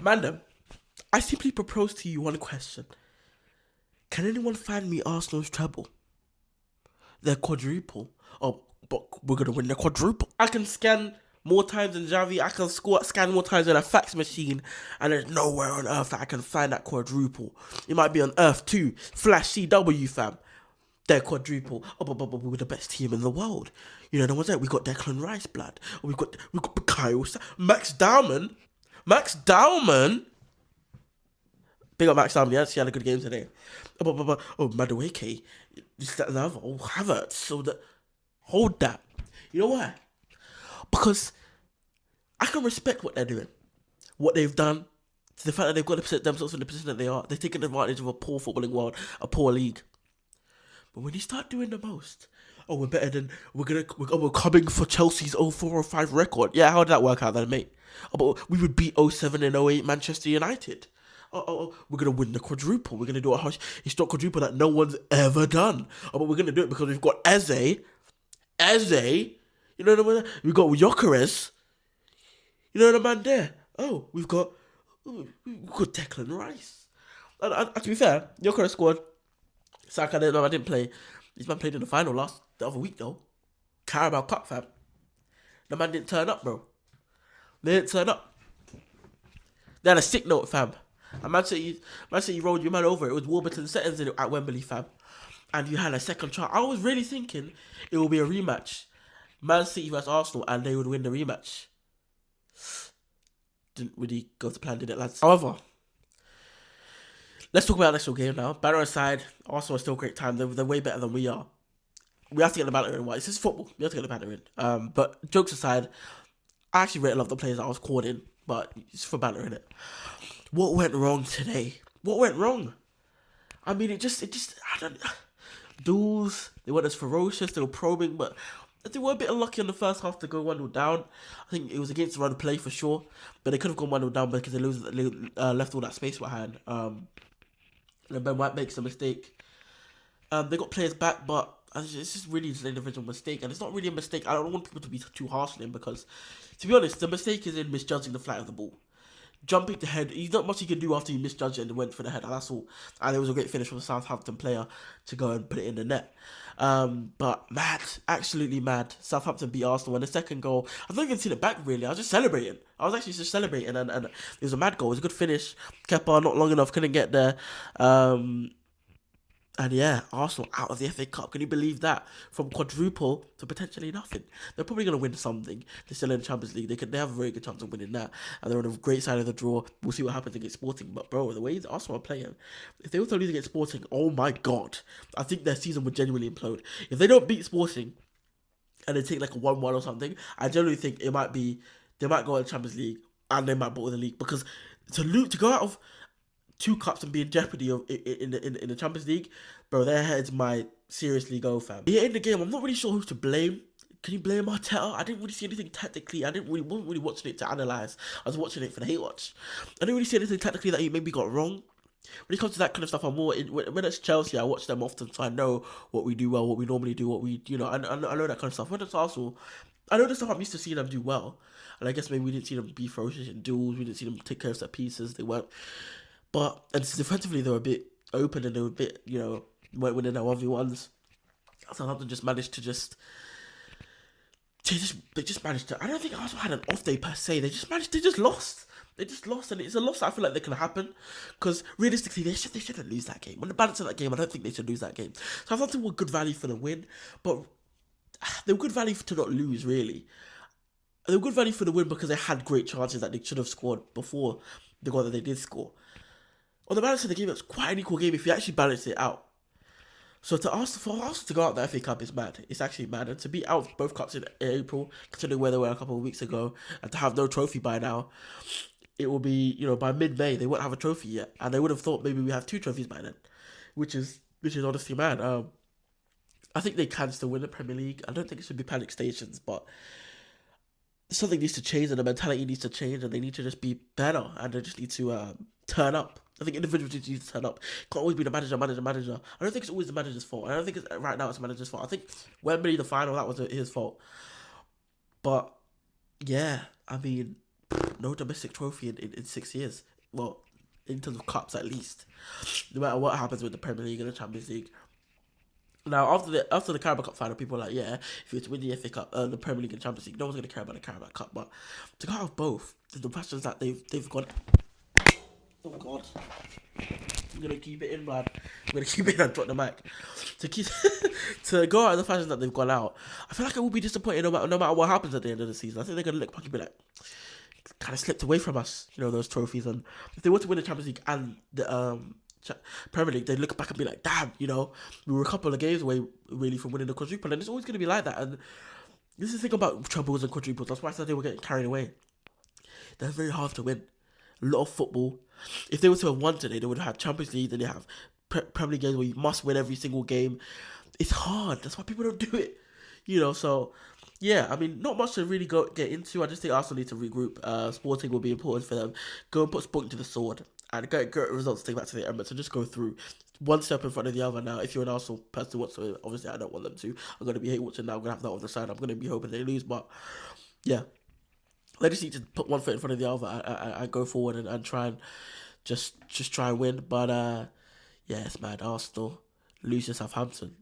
Mandem, I simply propose to you one question. Can anyone find me Arsenal's treble? Their quadruple. Oh, but we're gonna win the quadruple. I can scan more times than Javi. I can scan more times than a fax machine, and there's nowhere on earth that I can find that quadruple. It might be on Earth too. Flash CW fam. Their quadruple. Oh, but we were the best team in the world. You know, no one's there. We got Declan Rice, blood. We got Kyle, Max Dowman. Max Dowman. Big up Max Dowman. Yeah, he had a good game today. Oh, Madueke. This, that, and the other. Oh, Havertz. So that. Hold that. You know why? Because I can respect what they're doing, what they've done, the fact that they've got to put themselves in the position that they are. They're taking advantage of a poor footballing world, a poor league. But when you start doing the most, oh, we're better than we're coming for Chelsea's 0405 record. Yeah, how did that work out then, mate? Oh, but we would beat 07 and 08 Manchester United. We're gonna win the quadruple. We're gonna do a historic quadruple that no one's ever done. Oh, but we're gonna do it because we've got Eze. You know what I mean? We've got Jokeres. You know the man there. We've got Declan Rice. And to be fair, Jokeres scored. Saka I didn't play. This man played in the final the other week though. Carabao Cup, fam. The man didn't turn up, bro. They didn't turn up. They had a sick note, fam. And Man City rolled your man over. It was Warburton settings at Wembley, fam. And you had a second chance. I was really thinking it will be a rematch. Man City versus Arsenal, and they would win the rematch. Didn't really go to plan, did it, lads? However, let's talk about the actual game now. Banner aside, Arsenal are still a great time. They're way better than we are. We have to get the banner in. Why? It's just football. We have to get the banner in. But jokes aside, I actually really love the players that I was caught in. But it's for banner in it. What went wrong today? What went wrong? I mean, it just, I don't. Duels. They weren't as ferocious. They were probing, but they were a bit unlucky in the first half to go 1-0 down. I think it was against the run of play for sure, but they could have gone 1-0 down because they left all that space behind. And Ben White makes a mistake. They got players back, but it's just really an individual mistake, and it's not really a mistake. I don't want people to be too harsh on him because, to be honest, the mistake is in misjudging the flight of the ball. Jumping the head, he's not much he can do after he misjudged it and went for the head. That's all. And it was a great finish from a Southampton player to go and put it in the net. But mad, absolutely mad. Southampton beat Arsenal, and the second goal, I've not even seen it back really. I was just celebrating. I was actually just celebrating, and it was a mad goal. It was a good finish. Kepa not long enough, couldn't get there. And yeah, Arsenal out of the FA Cup. Can you believe that? From quadruple to potentially nothing. They're probably going to win something. They're still in the Champions League. They have a very good chance of winning that. And they're on a great side of the draw. We'll see what happens against Sporting. But bro, the way Arsenal are playing, if they were to lose against Sporting, oh my god. I think their season would genuinely implode. If they don't beat Sporting and they take like a 1-1 or something, I generally think they might go in the Champions League and they might bottle the league. Because to go out of two cups and be in jeopardy of in the Champions League, bro, their heads might seriously go, fam. Yeah, in the game, I'm not really sure who to blame. Can you blame Arteta? I didn't really see anything tactically. Wasn't really watching it to analyse. I was watching it for the hate watch. I didn't really see anything tactically that he maybe got wrong. When it comes to that kind of stuff, I'm more when it's Chelsea, I watch them often, so I know what we do well, what we normally do, I know that kind of stuff. When it's Arsenal, I know the stuff I'm used to seeing them do well, and I guess maybe we didn't see them be ferocious in duels. We didn't see them take care of set pieces. They weren't. And defensively, they were a bit open and they were a bit, weren't winning their 1v1s. Southampton just managed to they just managed to. I don't think Arsenal had an off day per se. They just lost. They just lost, and it's a loss that I feel like they can happen. Because realistically, they shouldn't lose that game. On the balance of that game, I don't think they should lose that game. Southampton were good value for the win, but they were good value to not lose, really. They were good value for the win because they had great chances that they should have scored before the goal that they did score. On the balance of the game, it was quite an equal game if you actually balance it out. So for Arsenal to go out the FA Cup is mad. It's actually mad. And to be out both cups in April, considering where they were a couple of weeks ago, and to have no trophy by now, it will be, by mid-May, they won't have a trophy yet. And they would have thought maybe we have 2 trophies by then, which is honestly mad. I think they can still win the Premier League. I don't think it should be panic stations, but something needs to change and the mentality needs to change and they need to just be better and they just need to turn up. I think individuals need to turn up. It can't always be the manager. I don't think it's always the manager's fault. I don't think right now it's the manager's fault. I think Wembley, the final, that was his fault. But yeah, I mean, no domestic trophy in 6 years. Well, in terms of cups at least. No matter what happens with the Premier League and the Champions League. Now after the Carabao Cup final, people are like, yeah, if you were to win the FA Cup, the Premier League and Champions League, no one's gonna care about the Carabao Cup. But to go out of both, the questions that they've gone. Oh God. I'm gonna keep it in, man. I'm gonna keep it in and drop the mic. To keep to go out of the fashion that they've gone out, I feel like it will be disappointing no matter what happens at the end of the season. I think they're gonna look back and be like, kind of slipped away from us, those trophies. And if they were to win the Champions League and the Premier League, they'd look back and be like, damn, we were a couple of games away really from winning the quadruple, and it's always gonna be like that. And this is the thing about trebles and quadruples. That's why I said they were getting carried away. They're very hard to win. A lot of football. If they were to have won today, they would have had Champions League, then they have Premier League games where you must win every single game. It's hard. That's why people don't do it. So yeah, I mean, not much to really get into. I just think Arsenal need to regroup. Sporting will be important for them. Go and put Sporting to the sword and get results to take back to the Emirates. So just go through one step in front of the other. Now, if you're an Arsenal person whatsoever, obviously I don't want them to. I'm going to be hate watching now. I'm going to have that on the side. I'm going to be hoping they lose. But yeah, they just need to put one foot in front of the other and go forward and try and just try and win. But yeah, it's mad. Arsenal lose to Southampton.